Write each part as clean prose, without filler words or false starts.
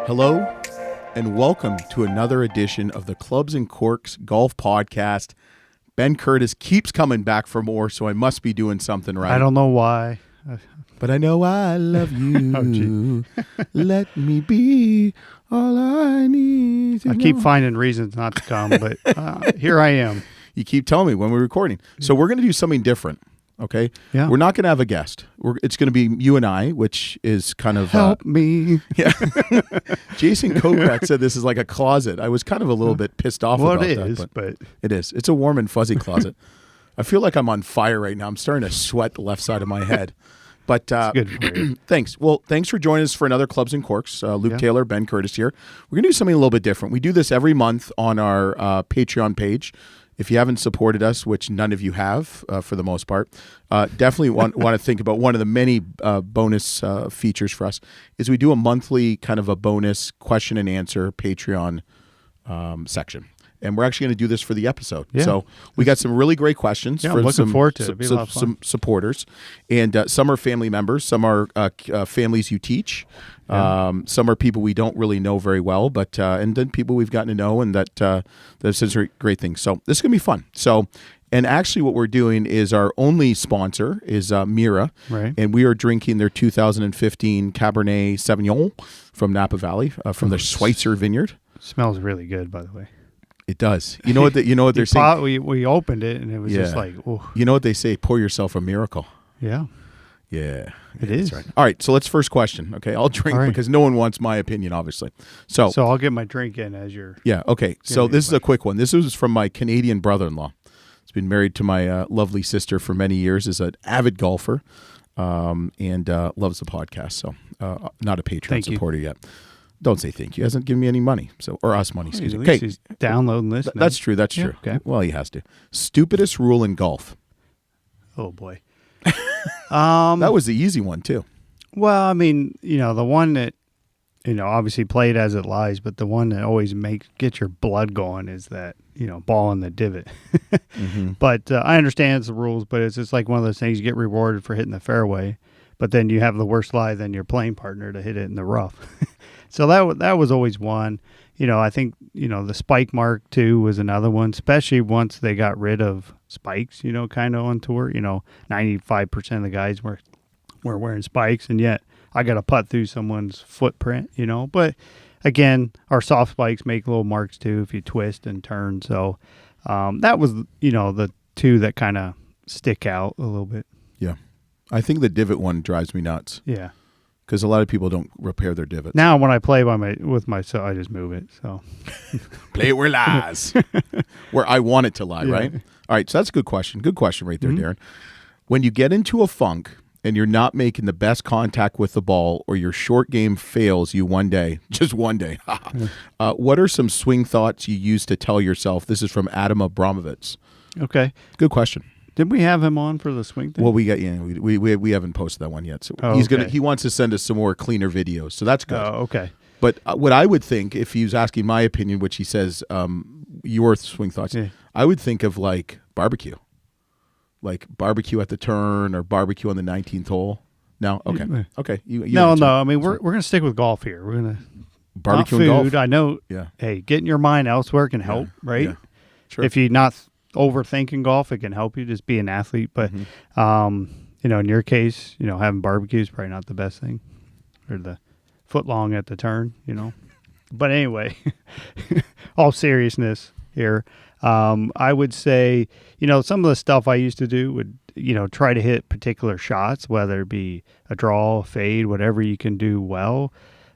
Hello, and welcome to another edition of the Clubs and Corks Golf Podcast. Ben Curtis keeps coming back for more, so I must be doing something right. I don't know why. But I know I love you. Let me be all I need. I keep finding reasons not to come, but here I am. You keep telling me when we're recording. So we're going to do something different, okay? Yeah. We're not going to have a guest. It's going to be you and I, which is kind of... Help me. Yeah. Jason Kokrak said this is like a closet. I was kind of a little bit pissed off about that. But it is. It's a warm and fuzzy closet. I feel like I'm on fire right now. I'm starting to sweat the left side of my head. But good for you. Thanks. Well, thanks for joining us for another Clubs and Corks. Luke Taylor, Ben Curtis here. We're going to do something a little bit different. We do this every month on our Patreon page. If you haven't supported us, which none of you have for the most part, definitely want to think about one of the many bonus features for us is we do a monthly kind of a bonus question and answer Patreon section. And we're actually going to do this for the episode. Yeah. So we got some really great questions for I'm looking forward to it. Some supporters. And some are family members. Some are families you teach. Some are people we don't really know very well, but and then people we've gotten to know and that have said great things. So this is going to be fun. So, and actually what we're doing is our only sponsor is Mira. Right. And we are drinking their 2015 Cabernet Sauvignon from Napa Valley, from the Schweitzer Vineyard. Smells really good, by the way. It does. You know what? They're saying. We opened it and it was just like, oh. You know what they say? Pour yourself a miracle. Yeah. Yeah. It is. That's right. All right. So let's first question. Okay. I'll drink because no one wants my opinion, obviously. So I'll get my drink in as you're. Yeah. Okay. So this is a quick one. This was from my Canadian brother-in-law. He's been married to my lovely sister for many years. Is an avid golfer, and loves the podcast. So not a Patreon supporter yet. Don't say thank you. He hasn't given me any money, or us money. Excuse me. Okay, he's downloading this. That's true. That's true. Okay. Well, he has to. Stupidest rule in golf. Oh boy. That was the easy one too. Well, I mean, the one that, obviously played as it lies, but the one that always gets your blood going is that, ball in the divot. Mm-hmm. But I understand it's the rules, but it's just like one of those things you get rewarded for hitting the fairway, but then you have the worst lie than your playing partner to hit it in the rough. So that was always one. I think, the spike mark too was another one, especially once they got rid of spikes, kind of on tour. 95% of the guys were wearing spikes, and yet I got to putt through someone's footprint, But again, our soft spikes make little marks too if you twist and turn. So that was, the two that kind of stick out a little bit. Yeah. I think the divot one drives me nuts. Yeah. Because a lot of people don't repair their divots. Now, when I play with myself, I just move it. So play it where it lies, where I want it to lie. Yeah. Right. All right. So that's a good question. Good question, right there, Darren. When you get into a funk and you're not making the best contact with the ball, or your short game fails you one day, just one day, what are some swing thoughts you use to tell yourself? This is from Adam Abramovitz. Okay. Good question. Did we have him on for the swing thing? Well, we haven't posted that one yet. So he wants to send us some more cleaner videos. So that's good. Oh, okay. But what I would think, if he was asking my opinion, which he says your swing thoughts, I would think of like barbecue at the turn or barbecue on the 19th hole. No, okay, okay. No. I mean, we're gonna stick with golf here. We're gonna barbecue and golf. I know. Yeah. Hey, getting your mind elsewhere can help, right? Yeah. Sure. If you're not overthinking golf, it can help you just be an athlete. But in your case, having barbecue is probably not the best thing, or the foot long at the turn, But anyway, all seriousness here, I would say, some of the stuff I used to do would, try to hit particular shots, whether it be a draw, a fade, whatever you can do well,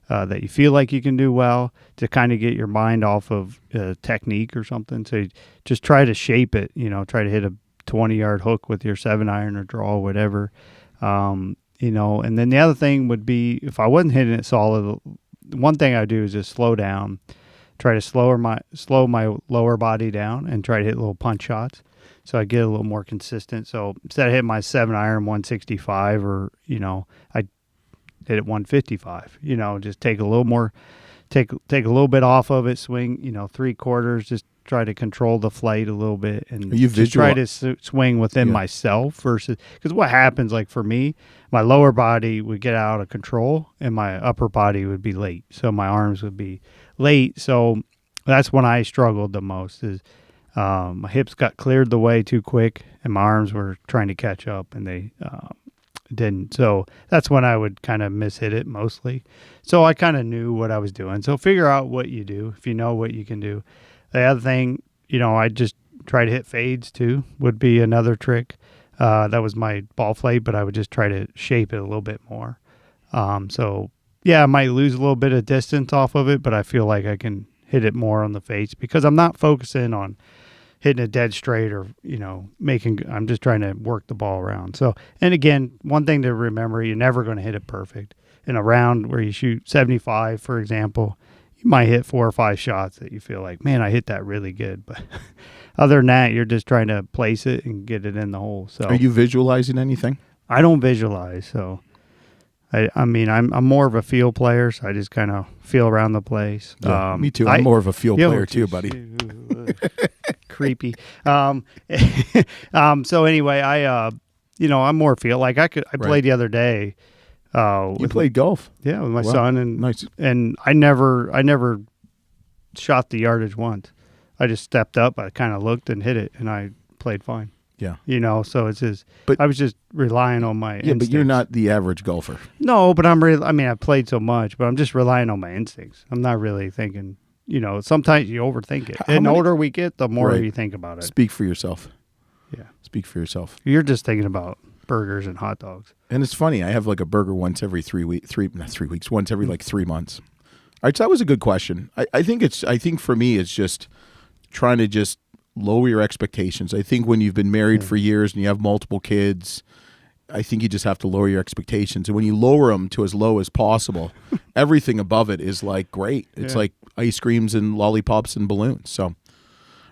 that you feel like you can do well, to kind of get your mind off of technique or something. So just try to shape it, try to hit a 20-yard hook with your 7-iron or draw, whatever. And then the other thing would be, if I wasn't hitting it solid, one thing I do is just slow down, try to slow my lower body down and try to hit little punch shots. So I get a little more consistent. So instead of hitting my 7-iron 165, or, I hit it 155, just take a little more, take a little bit off of it, swing, 3/4, just try to control the flight a little bit and you just try to swing within myself versus because what happens, like for me, my lower body would get out of control and my upper body would be late. So my arms would be late. So that's when I struggled the most is my hips got cleared the way too quick and my arms were trying to catch up and they didn't. So that's when I would kind of mishit it mostly. So I kind of knew what I was doing. So figure out what you do if you know what you can do. The other thing, I just try to hit fades too would be another trick. That was my ball flight, but I would just try to shape it a little bit more. So yeah, I might lose a little bit of distance off of it, but I feel like I can hit it more on the face because I'm not focusing on hitting it dead straight or, I'm just trying to work the ball around. So, and again, one thing to remember, you're never going to hit it perfect. In a round where you shoot 75, for example, you might hit 4 or 5 shots that you feel like, man, I hit that really good. But other than that, you're just trying to place it and get it in the hole. So, are you visualizing anything? I don't visualize. So, I'm more of a feel player, so I just kind of feel around the place. Yeah, me too. I'm more of a feel player too, buddy. Creepy. So anyway, I'm more feel like I played the other day. You played golf? Yeah, with my son and nice. And I never shot the yardage once. I just stepped up. I kind of looked and hit it, and I played fine. Yeah. So it's just, but I was just relying on my instincts. But you're not the average golfer. No, but I've played so much, but I'm just relying on my instincts. I'm not really thinking, sometimes you overthink it. The older we get, the more you think about it. Speak for yourself. Yeah. Speak for yourself. You're just thinking about burgers and hot dogs. And it's funny, I have like a burger once every 3 weeks, once every like 3 months. All right, so that was a good question. I think for me, it's just trying to just lower your expectations. I think when you've been married for years and you have multiple kids, I think you just have to lower your expectations. And when you lower them to as low as possible, everything above it is like great. It's like ice creams and lollipops and balloons. So, all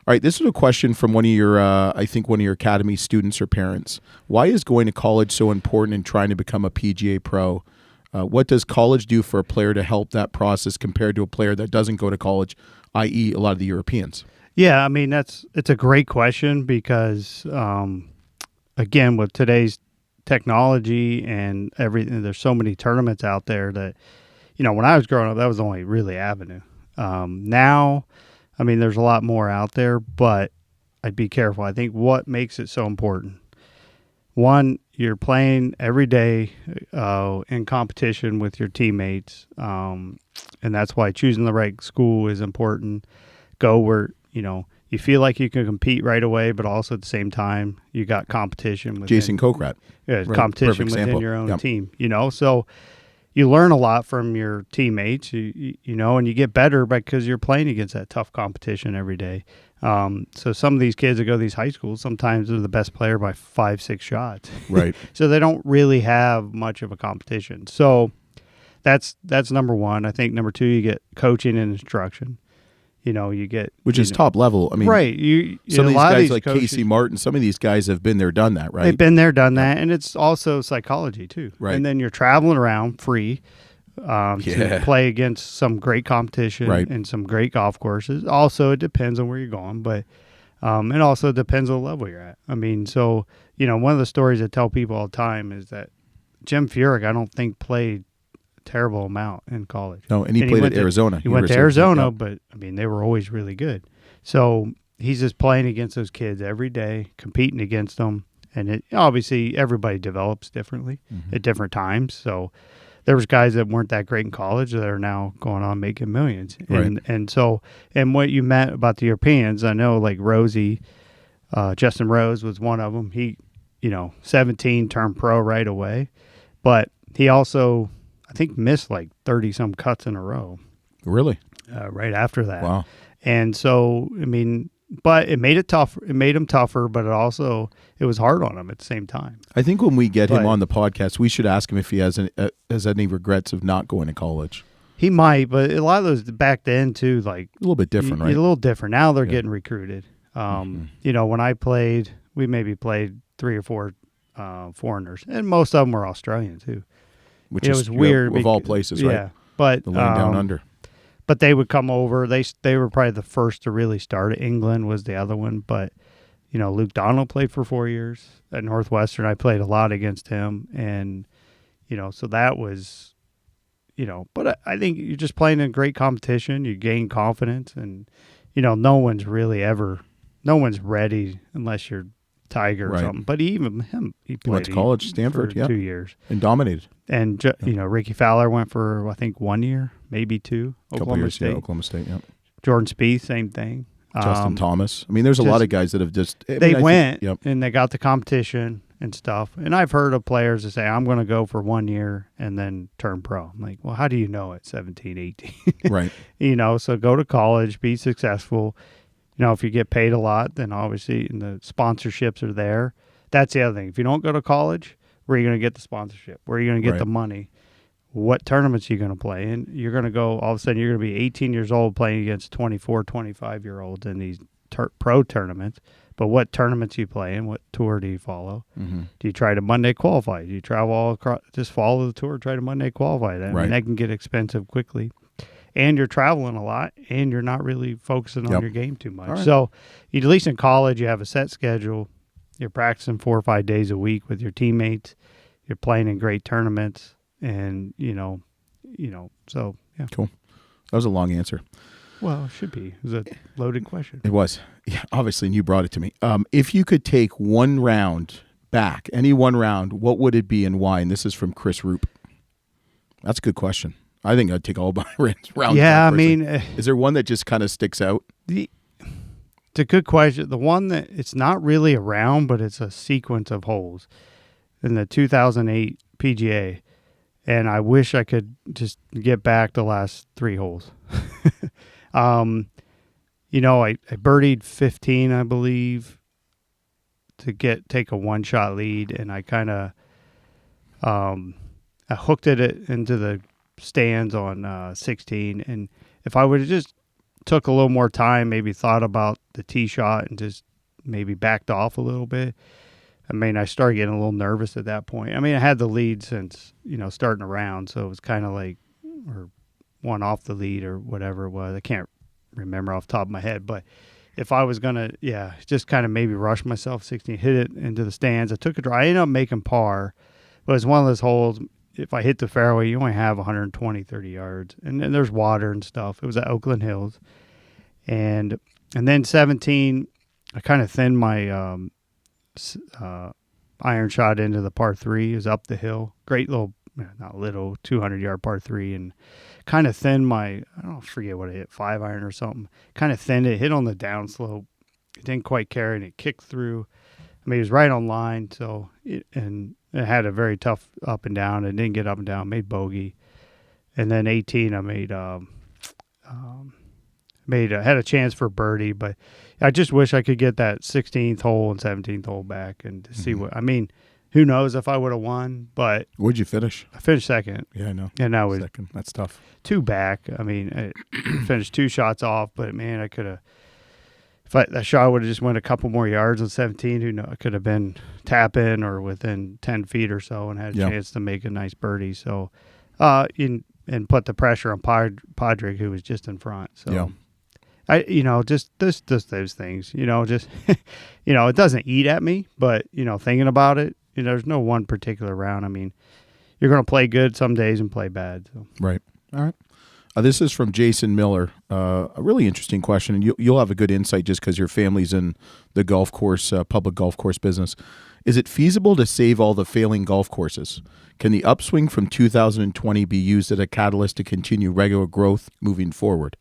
right, this is a question from one of your academy students or parents. Why is going to college so important in trying to become a PGA pro? What does college do for a player to help that process compared to a player that doesn't go to college, i.e. a lot of the Europeans? Yeah, it's a great question because, again, with today's technology and everything, there's so many tournaments out there that, when I was growing up, that was the only really avenue. Now, there's a lot more out there, but I'd be careful. I think what makes it so important, one, you're playing every day in competition with your teammates, and that's why choosing the right school is important. Go where you feel like you can compete right away, but also at the same time, you got competition with Jason Kokrat. Yeah, right. Competition within your own team, So you learn a lot from your teammates, and you get better because you're playing against that tough competition every day. So some of these kids that go to these high schools, sometimes they're the best player by 5-6 shots. Right. So they don't really have much of a competition. So that's number one. I think number two, you get coaching and instruction. You get which is top level. Right. Some of these guys like coaches, Casey Martin, some of these guys have been there, done that, right? They've been there, done that, and it's also psychology too. Right. And then you're traveling around free to play against some great competition and some great golf courses. Also, it depends on where you're going, but it also depends on the level you're at. So one of the stories I tell people all the time is that Jim Furyk, I don't think played terrible amount in college. No, and he played at Arizona. He went to Arizona, but they were always really good. So he's just playing against those kids every day, competing against them, and obviously everybody develops differently at different times. So there was guys that weren't that great in college that are now going on making millions. And what you meant about the Europeans, I know like Rosie, Justin Rose was one of them. He, 17 turned pro right away, but he also, I think, missed like 30-some cuts in a row. Really? Right after that. Wow. And so, but it made it tough. It made him tougher, but it was hard on him at the same time. I think when we get him on the podcast, we should ask him if he has any regrets of not going to college. He might, but a lot of those back then too, like a little bit different, right? A little different. Now they're getting recruited. When I played, we maybe played 3 or 4 foreigners, and most of them were Australian too. Which was weird of all places, right? Yeah, but the line down under. but they would come over. They were probably the first to really start it. England was the other one, but Luke Donald played for 4 years at Northwestern. I played a lot against him, and so that was, but I think you're just playing in great competition. You gain confidence, and no one's ready unless you're Tiger or something. But he played. Went to college, Stanford, for 2 years, and dominated. And Ricky Fowler went for, I think, 1 year, maybe two. Oklahoma State. Yeah, Oklahoma State. Yeah. Jordan Spieth, same thing. Justin Thomas. I mean, there's a lot of guys that have just and they got the competition and stuff. And I've heard of players that say, I'm going to go for 1 year and then turn pro. I'm like, well, how do you know at 17, 18? Right. So go to college, be successful. If you get paid a lot, then obviously the sponsorships are there. That's the other thing. If you don't go to college, where are you going to get the sponsorship? Where are you going to get the money? What tournaments are you going to play in? You're going to go, all of a sudden, you're going to be 18 years old playing against 24, 25-year-olds in these pro tournaments. But what tournaments you play in? What tour do you follow? Mm-hmm. Do you try to Monday qualify? Do you travel all across, just follow the tour, try to Monday qualify? I mean, that can get expensive quickly. And you're traveling a lot, and you're not really focusing on your game too much. Right. So at least in college, you have a set schedule. You're practicing 4 or 5 days a week with your teammates. You're playing in great tournaments. And, so, yeah. Cool. That was a long answer. Well, it should be. It was a loaded question. It was. Yeah, obviously, and you brought it to me. If you could take one round back, any one round, what would it be and why? And this is from Chris Roop. That's a good question. I think I'd take all my rounds. Yeah, I mean. Is there one that just kind of sticks out? It's a good question. The one that it's not really a round, but it's a sequence of holes in the 2008 PGA. And I wish I could just get back the last 3 holes. I birdied 15, I believe, to take a 1-shot lead, and I kind of I hooked it into the stands on 16. And if I would have just took a little more time, maybe thought about the tee shot and just maybe backed off a little bit. I mean, I started getting a little nervous at that point. I mean, I had the lead since, starting around, so it was kind of like, or one off the lead or whatever it was. I can't remember off the top of my head, but if I was going to, just kind of maybe rush myself 16, hit it into the stands. I took a drive. I ended up making par, but it's one of those holes, if I hit the fairway, you only have 120, 30 yards, and then there's water and stuff. It was at Oakland Hills. And then 17, I kind of thinned my iron shot into the par 3. It was up the hill. Great little, not little, 200-yard par 3, and kind of thinned my, forget what I hit, 5-iron or something. Kind of thinned it, hit on the downslope. It didn't quite carry, and it kicked through. I mean, it was right on line, so it had a very tough up and down. It didn't get up and down, made bogey. And then 18, I had a chance for birdie, but I just wish I could get that 16th hole and 17th hole back and to see what. I mean, who knows if I would have won? But where'd you finish? I finished second. Yeah, I know. And I was second. That's tough. 2 back. I mean, I finished 2 shots off, but man, I could have. If that shot would have just went a couple more yards on 17, who knows? It could have been tap in or within 10 feet or so, and had a chance to make a nice birdie. So, and put the pressure on Padraig, who was just in front. So. Yeah. Just those things, just, it doesn't eat at me, but, thinking about it, there's no one particular round. I mean, you're going to play good some days and play bad. So. Right. All right. This is from Jason Miller. A really interesting question, and you'll have a good insight just because your family's in the golf course, public golf course business. Is it feasible to save all the failing golf courses? Can the upswing from 2020 be used as a catalyst to continue regular growth moving forward?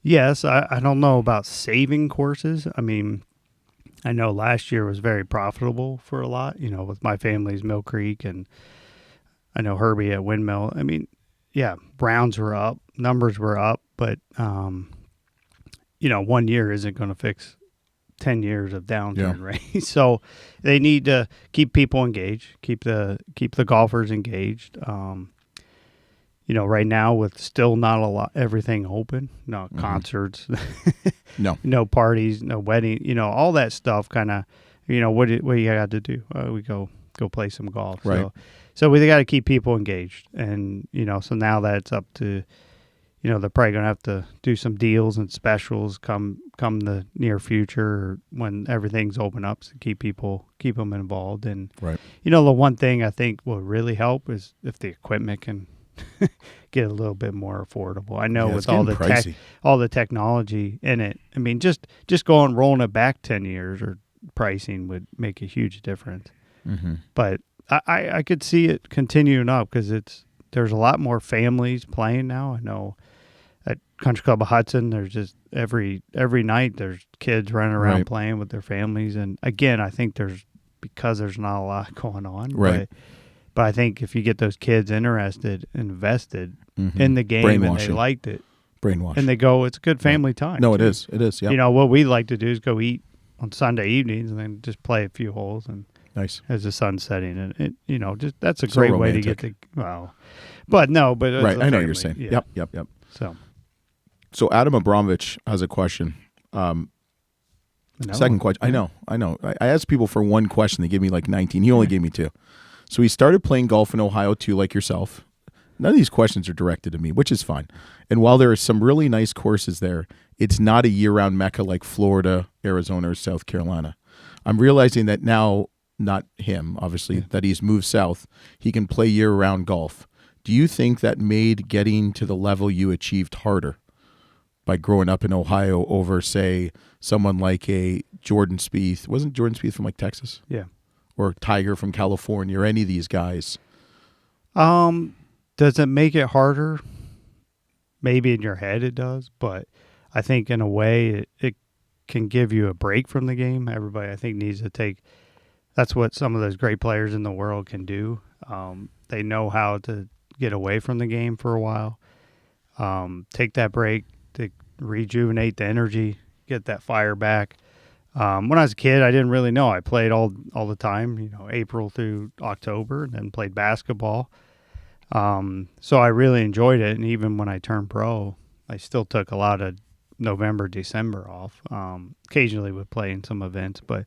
Yes, I don't know about saving courses. I mean, I know last year was very profitable for a lot, with my family's Mill Creek, and I know Herbie at Windmill. I mean, yeah, rounds were up, numbers were up, but, 1 year isn't going to fix 10 years of downturn, right? So they need to keep people engaged, keep the golfers engaged. Right now with still not everything open, no concerts, no parties, no wedding, all that stuff kind of, what do you got to do? We go play some golf. Right. So we got to keep people engaged. And, so now that it's up to, they're probably going to have to do some deals and specials come the near future or when everything's open up to keep them involved. And, Right. The one thing I think will really help is if the equipment can get a little bit more affordable. I know with all the technology in it, I mean, just going rolling it back 10 years or pricing would make a huge difference. Mm-hmm. But I could see it continuing up because there's a lot more families playing now. I know at Country Club of Hudson, there's just every night there's kids running around playing with their families. And again, I think because there's not a lot going on. Right. But I think if you get those kids interested, invested in the game and they liked it, and they go, it's a good family time. No, it is. It is. Yeah. What we like to do is go eat on Sunday evenings and then just play a few holes and nice as the sun's setting. And just that's a great way to get but no, but right. I know what you're saying. Yeah. Yep. So Adam Abramovich has a question. Second question. I know. I asked people for one question. They gave me like 19. He only gave me 2. So he started playing golf in Ohio too, like yourself. None of these questions are directed to me, which is fine. And while there are some really nice courses there, it's not a year-round mecca like Florida, Arizona, or South Carolina. I'm realizing that now, not him, obviously, that he's moved south, he can play year-round golf. Do you think that made getting to the level you achieved harder by growing up in Ohio over, say, someone like a Jordan Spieth? Wasn't Jordan Spieth from like Texas? Yeah. Or Tiger from California, or any of these guys? Does it make it harder? Maybe in your head it does, but I think in a way it can give you a break from the game. Everybody, I think, needs to take. That's what some of those great players in the world can do. They know how to get away from the game for a while, take that break to rejuvenate the energy, get that fire back. When I was a kid, I didn't really know. I played all the time, April through October, and then played basketball. So I really enjoyed it. And even when I turned pro, I still took a lot of November, December off. Occasionally would play in some events, but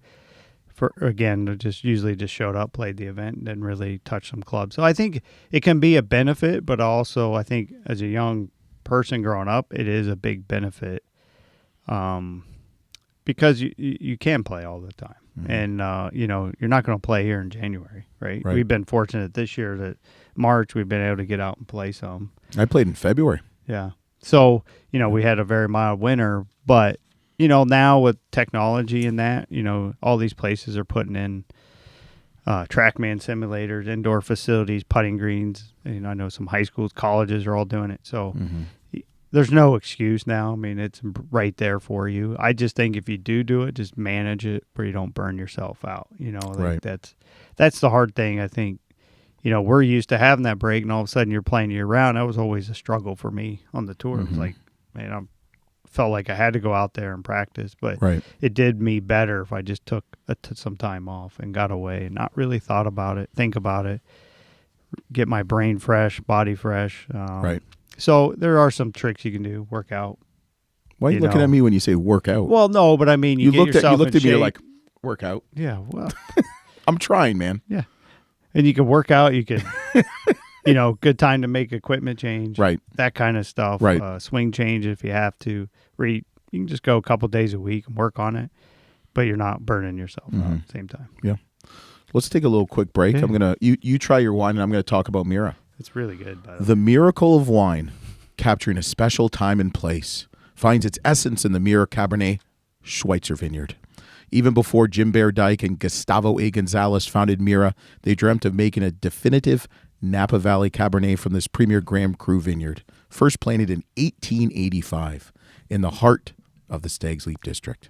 usually just showed up, played the event, and didn't really touch some clubs. So I think it can be a benefit, but also I think as a young person growing up, it is a big benefit. Because you can play all the time. Mm-hmm. And, you're not going to play here in January, right? We've been fortunate this year that March we've been able to get out and play some. I played in February. Yeah. So, we had a very mild winter. But, now with technology and that, all these places are putting in TrackMan simulators, indoor facilities, putting greens. I know some high schools, colleges are all doing it. So there's no excuse now. I mean, it's right there for you. I just think if you do it, just manage it where you don't burn yourself out. Right. That's the hard thing. I think, we're used to having that break, and all of a sudden you're playing year round. That was always a struggle for me on the tour. It was like, man, I felt like I had to go out there and practice, but it did me better if I just took some time off and got away and not really thought about it, think about it, get my brain fresh, body fresh. Right. So there are some tricks you can do. Work out. Why are you looking at me when you say work out? Well, no, but I mean, you looked at me. You're like, work out. Yeah, well, I'm trying, man. Yeah, and you can work out. You could, good time to make equipment change. Right. That kind of stuff. Right. Swing change if you have to. You can just go a couple days a week and work on it, but you're not burning yourself out at the same time. Yeah. Let's take a little quick break. Yeah. I'm gonna you try your wine, and I'm gonna talk about Mira. It's really good. By the way. The miracle of wine, capturing a special time and place, finds its essence in the Mira Cabernet Schweitzer Vineyard. Even before Jim Bear Dyke and Gustavo A. Gonzalez founded Mira, they dreamt of making a definitive Napa Valley Cabernet from this premier Grand Cru vineyard, first planted in 1885 in the heart of the Stag's Leap District.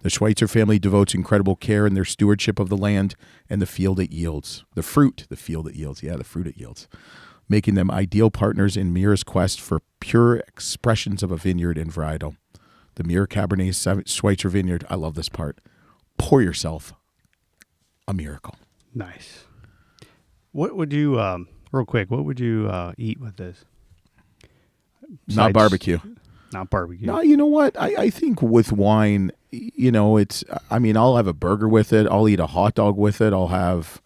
The Schweitzer family devotes incredible care in their stewardship of the land and the field it yields. The field it yields. Yeah, the fruit it yields. Making them ideal partners in Mira's quest for pure expressions of a vineyard and varietal. The Mira Cabernet Schweitzer Vineyard, I love this part. Pour yourself a miracle. Nice. What would you, real quick, what would you eat with this? Not barbecue. Not barbecue. No, you know what? I think with wine, I'll have a burger with it. I'll eat a hot dog with it. I'll have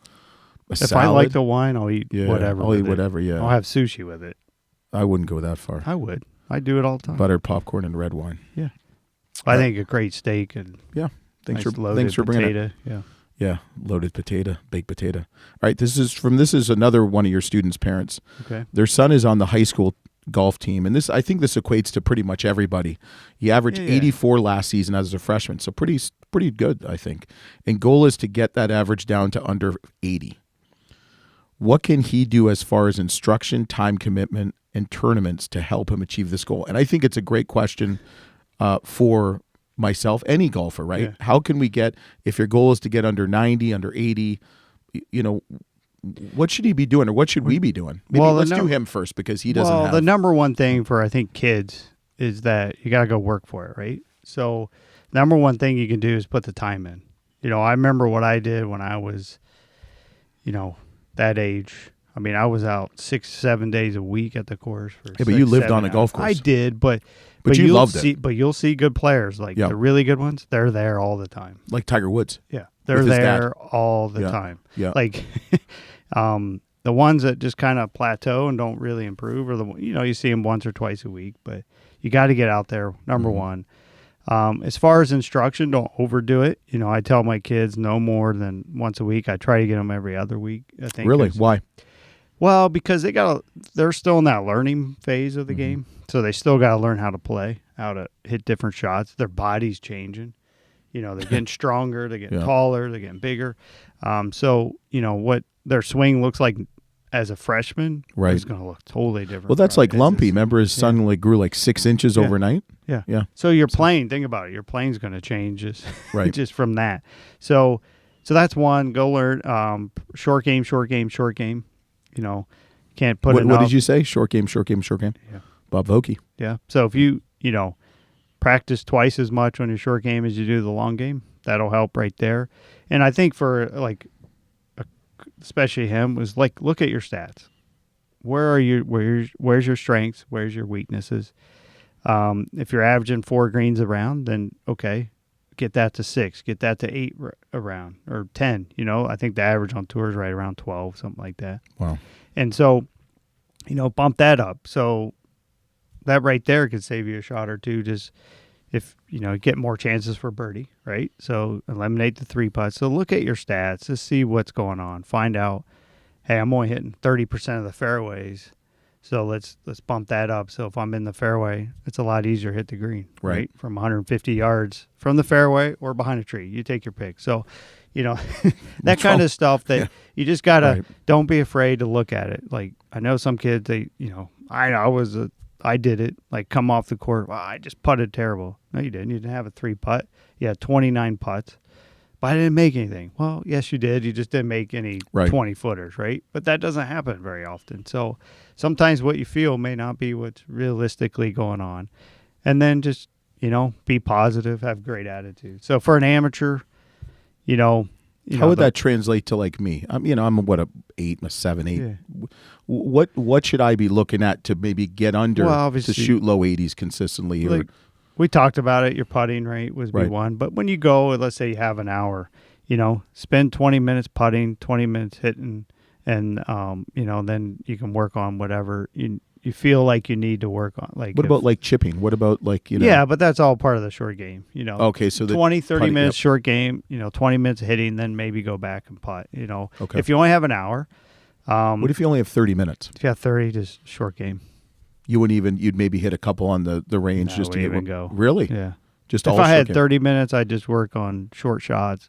a salad. If I like the wine, I'll eat whatever. I'll eat whatever, yeah. I'll have sushi with it. I wouldn't go that far. I would. I do it all the time. Buttered popcorn and red wine. Yeah. I think a great steak and Thanks nice for bringing potato. it. Yeah. Yeah, loaded potato, baked potato. All right, this is another one of your students' parents. Okay. Their son is on the high school golf team, and I think this equates to pretty much everybody. He averaged 84 last season as a freshman, so pretty good, I think. And goal is to get that average down to under 80. What can he do as far as instruction, time commitment, and tournaments to help him achieve this goal? And I think it's a great question for myself, any golfer, right? Yeah. How can we get, if your goal is to get under 90, under 80, what should he be doing, or what should we be doing? Maybe let's do him first, because he doesn't have. The number one thing for, I think, kids is that you got to go work for it, right? So number one thing you can do is put the time in. I remember what I did when I was, that age. I mean, I was out 6-7 days a week at the course. But you lived on a golf course. I did, but you loved it. But you'll see good players, like the really good ones. They're there all the time. Like Tiger Woods. Yeah, they're there all the time. Yeah, like the ones that just kind of plateau and don't really improve, or you see them once or twice a week. But you got to get out there. Number one. As far as instruction, don't overdo it. I tell my kids no more than once a week. I try to get them every other week, I think. Really? Why? Well, because they're still in that learning phase of the game. So they still got to learn how to play, how to hit different shots. Their body's changing. They're getting stronger, they're getting taller, they're getting bigger. So, what their swing looks like as a freshman is going to look totally different. Well, that's like Lumpy. Remember his son grew like 6 inches overnight? Yeah. Yeah. So your playing, think about it. Your playing's going to change just from that. So that's one. Go learn short game. Can't put what did you say? Short game. Yeah. Bob Vokey. Yeah. So if you practice twice as much on your short game as you do the long game, that'll help right there. And I think for especially him, was look at your stats. Where are you? Where's your strengths? Where's your weaknesses? If you're averaging 4 greens around, then okay, get that to 6, get that to 8 around, or 10. I think the average on tour is right around 12, something like that. Wow. And so, bump that up. So that right there could save you a shot or two. Just if get more chances for birdie, right? So eliminate the 3 putts. So look at your stats, just see what's going on. Find out, hey, I'm only hitting 30% of the fairways. So let's bump that up. So if I'm in the fairway, it's a lot easier to hit the green, right? From 150 yards from the fairway or behind a tree. You take your pick. So, that kind of stuff that you just got to, don't be afraid to look at it. Like, I know some kids, I did it, come off the court. Well, I just putted terrible. No, you didn't. You didn't have a 3 putt. You had 29 putts. But I didn't make anything. Well, yes, you did. You just didn't make any 20 footers, right? But that doesn't happen very often. So sometimes what you feel may not be what's realistically going on. And then just, be positive, have great attitude. So for an amateur, how would that translate to me? I'm a 8, a 7, 8. Yeah. What should I be looking at to maybe get under to shoot low 80s consistently? We talked about it. Your putting rate was B1. But when you go, let's say you have an hour, spend 20 minutes putting, 20 minutes hitting, and, then you can work on whatever you feel like you need to work on. What about chipping? What about Yeah, but that's all part of the short game, Okay, so 20, 30 minutes short game, 20 minutes hitting, then maybe go back and putt, Okay. If you only have an hour. What if you only have 30 minutes? If you have 30, just short game. You'd maybe hit a couple on the range just to get even go. Really? Yeah. Just if I had 30 minutes, I'd just work on short shots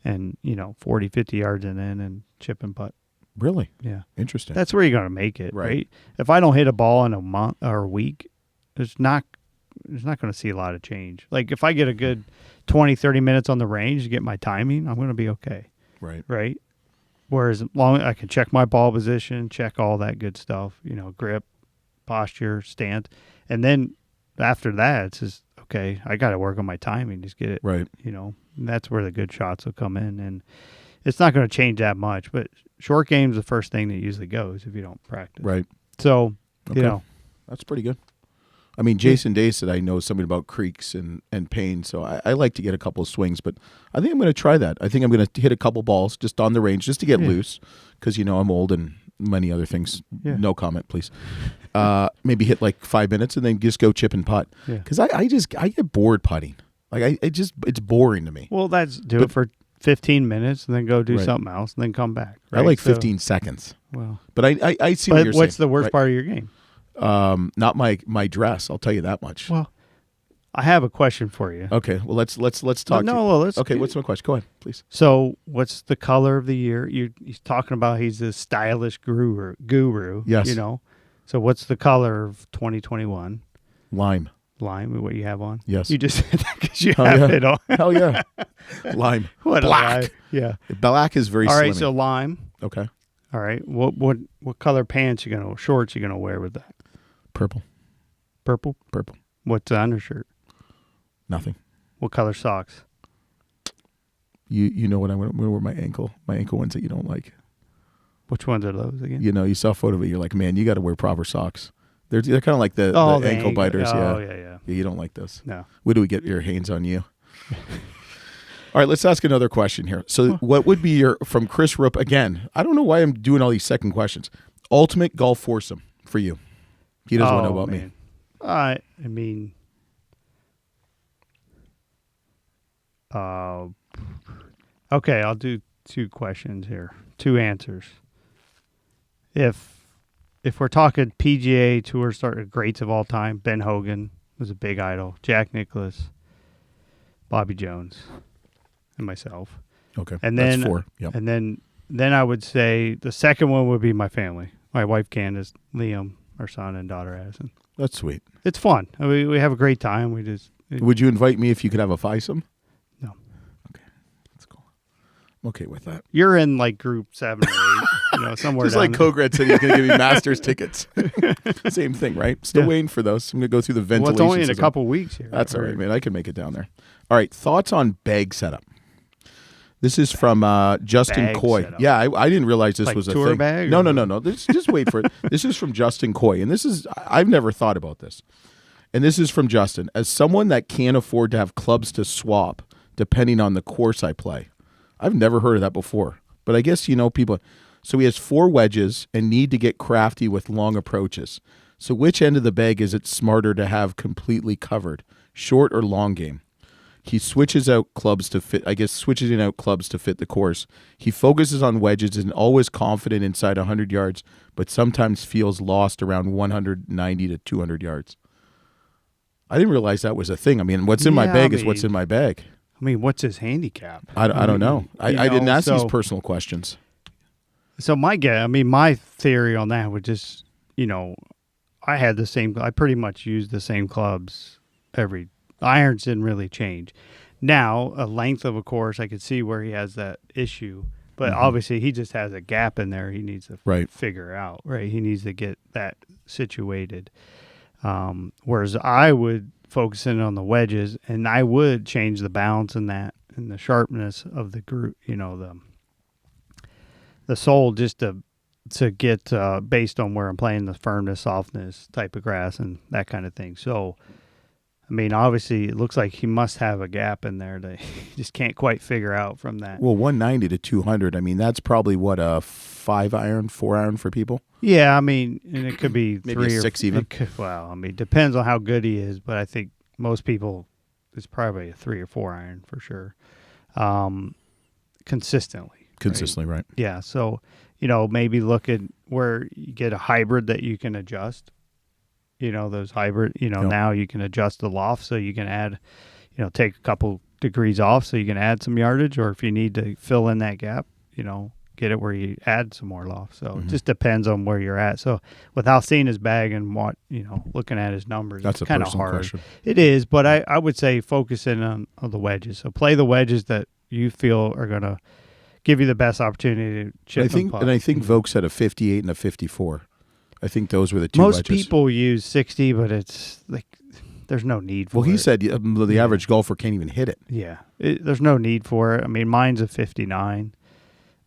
and 40, 50 yards and in and chip and putt. Really? Yeah. Interesting. That's where you're going to make it, right? If I don't hit a ball in a month or a week, there's not going to see a lot of change. If I get a good 20, 30 minutes on the range to get my timing, I'm going to be okay. Right? Whereas long I can check my ball position, check all that good stuff, grip, posture, stance, and then after that, it's just okay. I got to work on my timing, just get it right. And that's where the good shots will come in, and it's not going to change that much. But short game's the first thing that usually goes if you don't practice. Right. So that's pretty good. I mean, Jason Day said I know something about creaks and pain, so I like to get a couple of swings, but I think I'm going to try that. I think I'm going to hit a couple balls just on the range just to get loose because, I'm old and many other things. Yeah. No comment, please. maybe hit like 5 minutes, and then just go chip and putt. Yeah. Because I get bored putting. Like it's boring to me. Well, do it for 15 minutes, and then go do something else, and then come back. Right? I like 15 seconds. Well, but I see what you're saying. What's the worst part of your game? Not my dress. I'll tell you that much. Well, I have a question for you. Okay. Well, let's talk. Okay. What's my question? Go ahead, please. So, what's the color of the year? He's talking about he's a stylish guru. Yes. You know. So, what's the color of 2021? Lime. Lime, what you have on? Yes. You just said that because you have it on. Hell yeah. Lime. What black. Yeah. Black is very all right, slimming. so lime. Okay. All right. What color shorts you gonna wear with that? Purple. Purple? Purple. What's the undershirt? Nothing. What color socks? You know what I'm gonna wear my ankle ones that you don't like. Which ones are those again? You know, you saw a photo of it, you're like, man, you gotta wear proper socks. They're kind of like the ankle biters. Oh, yeah. Yeah. Yeah, you don't like those. No. Where do we get your hands on you? All right, let's ask another question here. So what would be from Chris Rupp, again, I don't know why I'm doing all these second questions. Ultimate golf foursome for you. He doesn't want to know about me. I mean, okay, I'll do 2 questions here. 2 answers. If we're talking PGA Tour greats of all time, Ben Hogan was a big idol. Jack Nicklaus, Bobby Jones, and myself. Okay, and then that's 4. Yep. And then I would say the second one would be my family. My wife Candace, Liam, our son, and daughter Addison. That's sweet. It's fun. We have a great time. Would you invite me if you could have a foursome? No. Okay, that's cool. I'm okay with that. You're in like group 7 or 8, somewhere. Just like Kograt said, he's going to give me Masters tickets. Same thing, right? Still waiting for those. I'm going to go through the ventilation. Well, it's only in system. a couple weeks here. That's all right, man. I can make it down there. All right, thoughts on bag setup. This is from Justin Bag Coy. setup. Yeah, I didn't realize this like was a tour thing. Bag No. Just wait for it. This is from Justin Coy, and I've never thought about this. And this is from Justin. As someone that can't afford to have clubs to swap, depending on the course I play, I've never heard of that before. But I guess people. So he has 4 wedges and need to get crafty with long approaches. So which end of the bag is it smarter to have completely covered, short or long game? He switches out clubs to fit. Switches in out clubs to fit the course. He focuses on wedges and always confident inside 100 yards, but sometimes feels lost around 190 to 200 yards. I didn't realize that was a thing. I mean, what's in my bag is what's in my bag. I mean, what's his handicap? I don't know. I didn't ask these personal questions. So my theory on that would just, I had the same. I pretty much used the same clubs irons didn't really change. Now, a length of a course, I could see where he has that issue, but obviously he just has a gap in there he needs to figure out, right? He needs to get that situated. Whereas I would focus in on the wedges, and I would change the bounce in that and the sharpness of the group, the sole just to get based on where I'm playing, the firmness, softness type of grass and that kind of thing. So, I mean, obviously, it looks like he must have a gap in there that he just can't quite figure out from that. Well, 190 to 200, I mean, that's probably what, a 5-iron, 4-iron for people? Yeah, I mean, and it could be maybe 3 or 6 even. Well, I mean, it depends on how good he is, but I think most people, it's probably a 3 or 4-iron for sure. Consistently. Consistently, right? Yeah, so, maybe look at where you get a hybrid that you can adjust. Those hybrid, now you can adjust the loft so you can add, take a couple degrees off so you can add some yardage, or if you need to fill in that gap, get it where you add some more loft. So it just depends on where you're at. So without seeing his bag and looking at his numbers, that's it's kind of hard. Question. It is, but I would say focus in on the wedges. So play the wedges that you feel are going to give you the best opportunity to chip and putt. And I think Vokes had a 58 and a 54. I think those were the 2 Most wedges. people use 60, but it's like there's no need for it. Well, he said the average golfer can't even hit it. Yeah, there's no need for it. I mean, mine's a 59,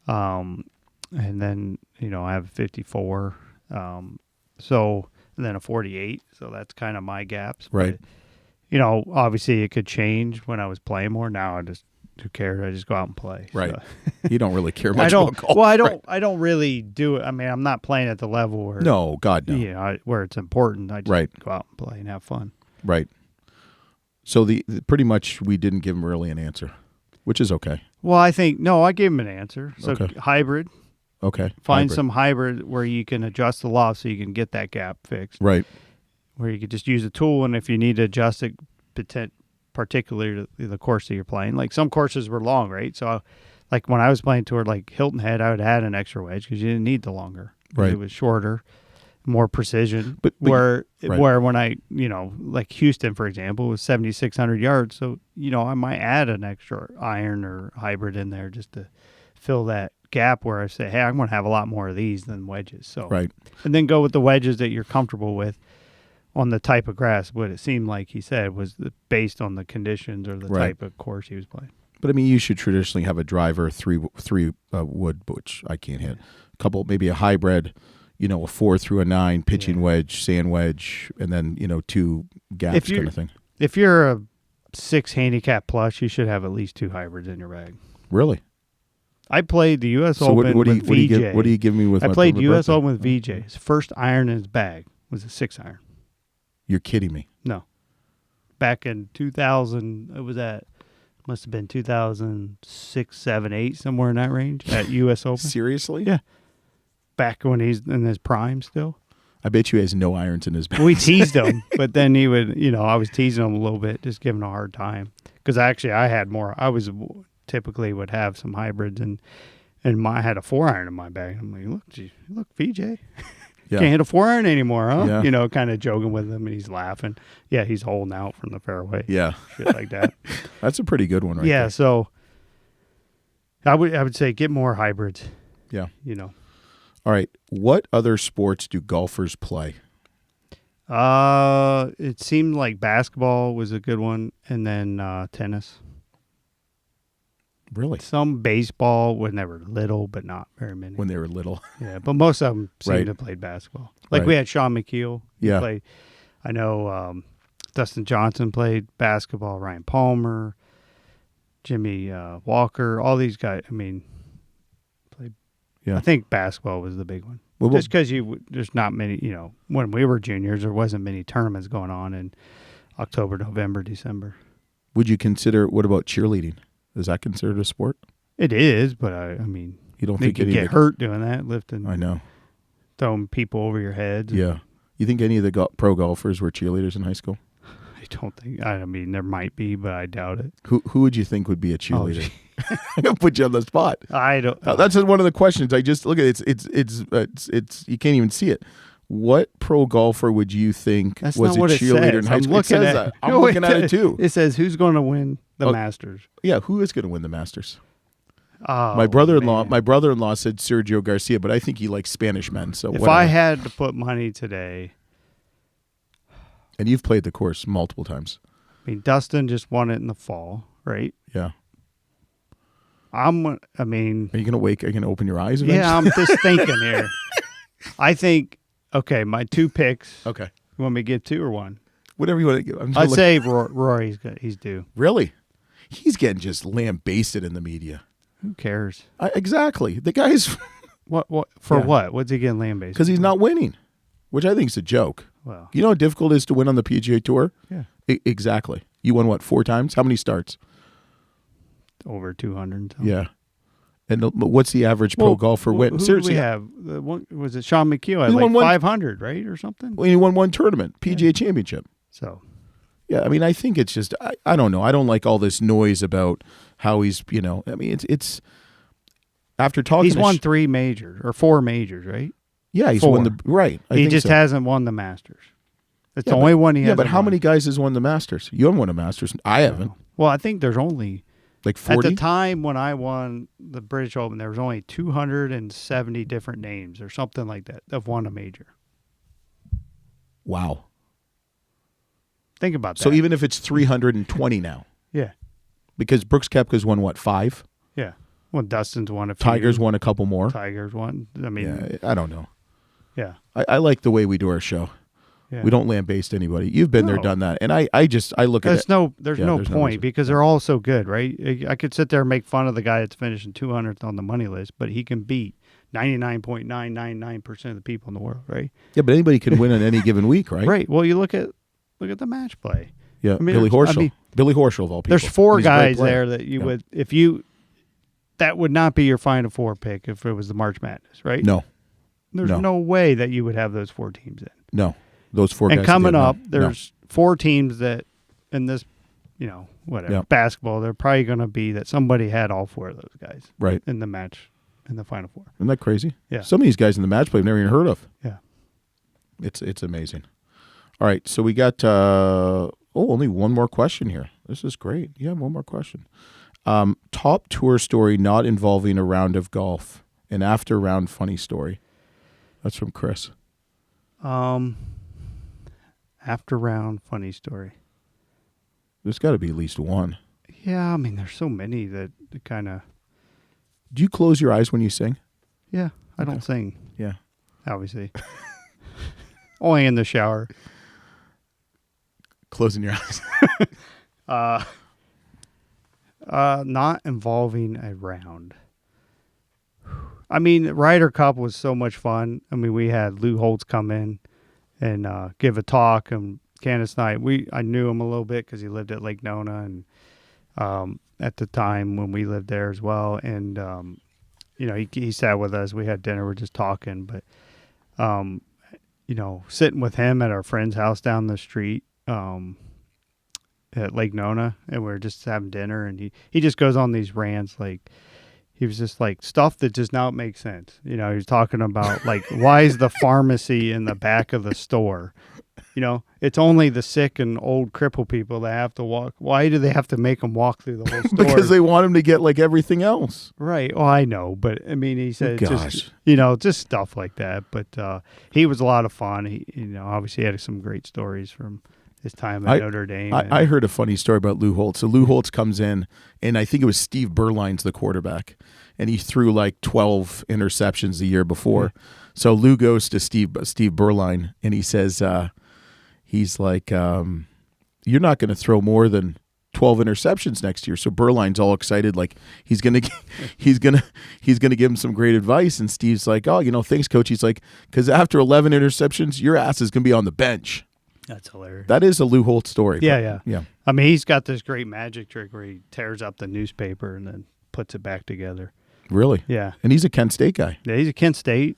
and then I have a 54, and then a 48. So that's kind of my gaps. Right. But, obviously it could change when I was playing more. Now I just who cares? I just go out and play. Right. So. You don't really care much about golf. Well, Right. I don't really do it. I mean, I'm not playing at the level where No, God, no. you know, where it's important. I just Right. go out and play and have fun. Right. So the pretty much we didn't give him really an answer, which is okay. Well, I think no, I gave him an answer. So Okay. hybrid. Okay. Find Hybrid. some hybrid where you can adjust the loft so you can get that gap fixed. Right. Where you could just use a tool, and if you need to adjust it, particularly to the course that you're playing. Like some courses were long, right? So, like when I was playing toward like Hilton Head, I would add an extra wedge because you didn't need the longer. Right. It was shorter, more precision. But where right. when I, you know, like Houston, for example, was 7,600 yards. So, you know, I might add an extra iron or hybrid in there just to fill that gap where I say, hey, I'm going to have a lot more of these than wedges. So, Right. and then go with the wedges that you're comfortable with on the type of grass. What it seemed like he said was based on the conditions or the Right. type of course he was playing. But I mean, you should traditionally have a driver, three wood, which I can't hit. A couple, maybe a hybrid, you know, a 4 through a 9 pitching wedge, sand wedge, and then, you know, 2 gaps kind of thing. If you're a 6 handicap plus, you should have at least 2 hybrids in your bag. Really? I played the U.S. Open with VJ. What do you give me with? I my played U.S. birthday? Open with VJ. His first iron in his bag was a 6 iron. You're kidding me. No. Back in 2000, it was must have been 2006, 7, 8, somewhere in that range at U.S. Open. Seriously? Yeah. Back when he's in his prime still. I bet you he has no irons in his bag. We teased him, but then he would, you know, I was teasing him a little bit, just giving him a hard time. Because actually I had more. I was typically would have some hybrids, and I had a 4 iron in my bag. I'm like, look, VJ. Yeah. Can't hit a 4 iron anymore, huh? Yeah. You know, kind of joking with him, and he's laughing. Yeah, he's holding out from the fairway. Yeah. Shit like that. That's a pretty good one, right? Yeah, there. so I would say get more hybrids. Yeah. You know. All right. What other sports do golfers play? It seemed like basketball was a good one, and then tennis. Really? Some baseball when they were little, but not very many. When they were little. Yeah, but most of them seemed Right. to play basketball. Like Right. we had Sean McKeel. He Yeah. played. I know Dustin Johnson played basketball. Ryan Palmer, Jimmy Walker, all these guys. I mean, played. Yeah. I think basketball was the big one. Well, Just because there's not many. You know, when we were juniors, there wasn't many tournaments going on in October, November, December. would you consider? What about cheerleading? Is that considered a sport? It is, but I mean, You don't you think could any get of the, hurt doing that, lifting, I know. throwing people over your heads. Yeah. You think any of the pro golfers were cheerleaders in high school? I don't think. I mean, there might be, but I doubt it. Who would you think would be a cheerleader? I'm gonna put you on the spot. I don't. That's just one of the questions. I just look at it. It's you can't even see it. What pro golfer would you think That's was not a what it cheerleader in says. high I'm school? It looking says at that. I'm looking at it too. It says who's going to win the Oh. Masters. Yeah, who is going to win the Masters? Oh, My brother-in-law. man. My brother-in-law said Sergio Garcia, but I think he likes Spanish men. So If whatever. I had to put money today, And you've played the course multiple times. I mean, Dustin just won it in the fall, right? Yeah. I mean, Are you gonna wake? Are you gonna open your eyes eventually? yeah, I'm just thinking here. I think, okay, my 2 picks. Okay. You want me to get 2 or 1? Whatever you want to give. I'm just I'd gonna say Rory's good. He's due. really. He's getting just lambasted in the media. Who cares? Exactly. The guy's What for Yeah. what? What's he getting land based? because he's not winning, which I think is a joke. Well, You know how difficult it is to win on the PGA Tour? yeah, Exactly. You won what, 4 times? How many starts? over 200. Yeah. And what's the average pro golfer win? Who Seriously, do we have? The one, was it Sean McKeel? Had He like won one- 500, right, or something? Well, he won 1 tournament, PGA Championship. So Yeah, I mean, I think it's just I don't know. I don't like all this noise about how he's, you know. I mean, it's after talking. he's to won 3 majors or 4 majors, right? Yeah, he's 4. won the right. I He think just so. hasn't won the Masters. That's Yeah, the only one he has. Yeah, but how many guys has won the Masters? You haven't won a Masters. I haven't. Well, I think there's only Like at 40. the time when I won the British Open, there was only 270 different names or something like that that won a major. Wow. Think about that. So even if it's 320 now, yeah, because Brooks Koepka's won what, 5? yeah. Well, Dustin's won a few. Tiger's won a couple more. Tigers won. I mean, Yeah, I don't know. yeah. I like the way we do our show. Yeah. We don't lambaste anybody. You've been there, No. done that. And I look at it. There's Yeah, no there's no point reason. because they're all so good, right? I could sit there and make fun of the guy that's finishing 200th on the money list, but he can beat 99.999% of the people in the world, right? Yeah, but anybody can win on any given week, right? Right. Well, you look at the match play. Yeah, I mean, Billy there's- Horschel. I mean, Billy Horschel of all people. There's four And he's a great guys player. there that you Yeah. would, that would not be your Final Four pick if it was the March Madness, right? No, There's no. no way that you would have those four teams in. no. Those four guys. And coming did, no, up, no. there's four teams that in this, whatever, Yeah. basketball, they're probably going to be that somebody had all four of those guys Right. in the match, in the Final Four. Isn't that crazy? Yeah. Some of these guys in the match play I've never even heard of. Yeah. It's amazing. All right, so we got only one more question here. This is great. Yeah, one more question. Top tour story not involving a round of golf. An after round funny story. That's from Chris. After round funny story. There's got to be at least one. Yeah, I mean, there's so many that kind of. Do you close your eyes when you sing? Yeah, I don't Okay. sing, Yeah. obviously. Only in the shower. Closing your eyes. Not involving a round. I mean, Ryder Cup was so much fun. I mean, we had Lou Holtz come in and give a talk, and Candace and I knew him a little bit because he lived at Lake Nona, and at the time when we lived there as well, and he sat with us. We had dinner. We're just talking, but sitting with him at our friend's house down the street at Lake Nona, and we were just having dinner, and he just goes on these rants like. He was just like stuff that just now makes sense. He was talking about like, why is the pharmacy in the back of the store? It's only the sick and old crippled people that have to walk. Why do they have to make them walk through the whole store? Because they want him to get like everything else. Right. Well, I know, but I mean, he said Gosh. just stuff like that. But he was a lot of fun. He, obviously had some great stories from his time at Notre Dame. I heard a funny story about Lou Holtz. So Lou Holtz comes in, and I think it was Steve Berline's the quarterback, and he threw like 12 interceptions the year before. Yeah. So Lou goes to Steve Berline, and he says, he's like, you're not going to throw more than 12 interceptions next year. So Berline's all excited, like he's gonna give him some great advice. And Steve's like, oh, thanks, coach. He's like, because after 11 interceptions, your ass is gonna be on the bench. That's hilarious. That is a Lou Holtz story. Yeah. Yeah. I mean, he's got this great magic trick where he tears up the newspaper and then puts it back together. Really? Yeah. And he's a Kent State guy. Yeah, he's at Kent State.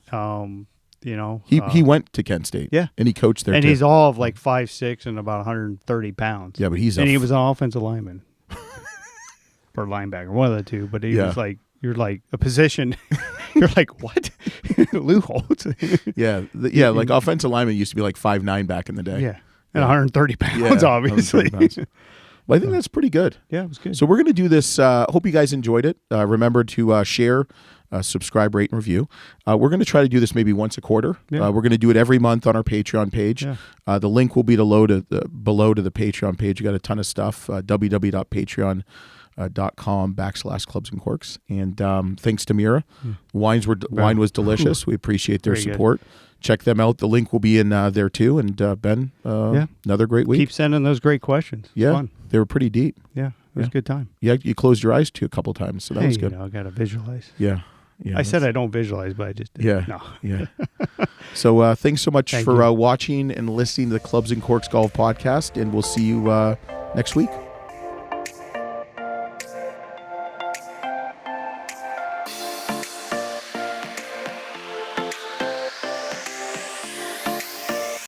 He went to Kent State. Yeah. And he coached there and too. he's all of like 5'6" and about 130 pounds. Yeah, but he was an offensive lineman or linebacker, one of the two. But he was like, you're like a position. You're like, what? Lou Holtz? like offensive lineman used to be like 5'9" back in the day. Yeah. And 130 pounds, obviously. 130 pounds. Well, I think that's pretty good. Yeah, it was good. So we're going to do this. Hope you guys enjoyed it. Remember to share, subscribe, rate, and review. We're going to try to do this maybe once a quarter. Yeah. We're going to do it every month on our Patreon page. Yeah. The link will be below to the Patreon page. You got a ton of stuff. www.patreon.com/clubs and corks. And thanks to Mira. Wine was delicious. We appreciate their Very good. support. Check them out. The link will be in there too. And Ben, another great week. Keep sending those great questions. Yeah, Fun. they were pretty deep. Yeah, it was a good time. Yeah, you closed your eyes too a couple times, so that was good. I got to visualize. Yeah. I said I don't visualize, but I just did. Yeah. No. Yeah. So thanks so much Thank for you. watching and listening to the Clubs and Corks Golf Podcast, and we'll see you next week.